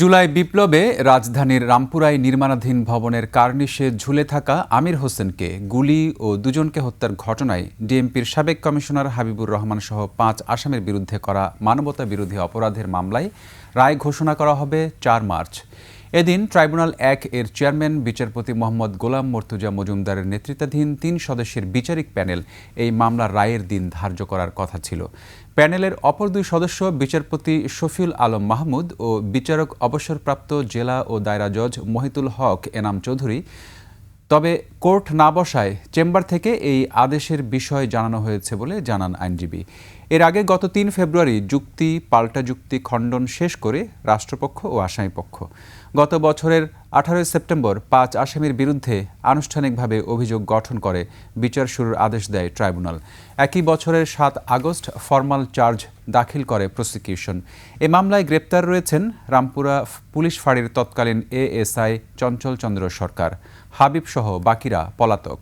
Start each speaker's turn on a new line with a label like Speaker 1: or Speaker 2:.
Speaker 1: জুলাই বিপ্লবে রাজধানীর রামপুরায় নির্মাণাধীন ভবনের কার্নিশে ঝুলে থাকা আমির হোসেনকে গুলি ও দুজনকে হত্যার ঘটনায় ডিএমপির সাবেক কমিশনার হাবিবুর রহমান সহ ৫ আসামির বিরুদ্ধে করা মানবতা বিরোধী অপরাধের মামলায় রায় ঘোষণা করা হবে ৪ মার্চ। এদিন ট্রাইব্যুনাল ১ এর চেয়ারম্যান বিচারপতি মোহাম্মদ গোলাম মর্তুজা মজুমদারের নেতৃত্বাধীন ৩ সদস্যের বিচারিক প্যানেল এই মামলার রায়ের দিন ধার্য করার কথা ছিল। প্যানেলের অপর ২ সদস্য বিচারপতি শফিউল আলম মাহমুদ ও বিচারক অবসরপ্রাপ্ত জেলা ও দায়রা জজ মহিতুল হক এনাম চৌধুরী। তবে কোর্ট না বসায় চেম্বার থেকে এই আদেশের বিষয় জানানো হয়েছে বলে জানান আইনজীবী। এর আগে গত ৩ ফেব্রুয়ারি যুক্তি পাল্টা যুক্তি খণ্ডন শেষ করে রাষ্ট্রপক্ষ ও আসামিপক্ষ গত বছরের ১৮ সেপ্টেম্বর ৫ আসামির বিরুদ্ধে আনুষ্ঠানিকভাবে অভিযোগ গঠন করে বিচার শুরুর আদেশ দেয় ট্রাইব্যুনাল। একই বছরের ৭ আগস্ট ফরমাল চার্জ দাখিল করে প্রসিকিউশন। এ মামলায় গ্রেপ্তার রয়েছেন রামপুরা পুলিশ ফাঁড়ির তৎকালীন এএসআই চঞ্চল চন্দ্র সরকার, হাবিব সহ বাকিরা পলাতক।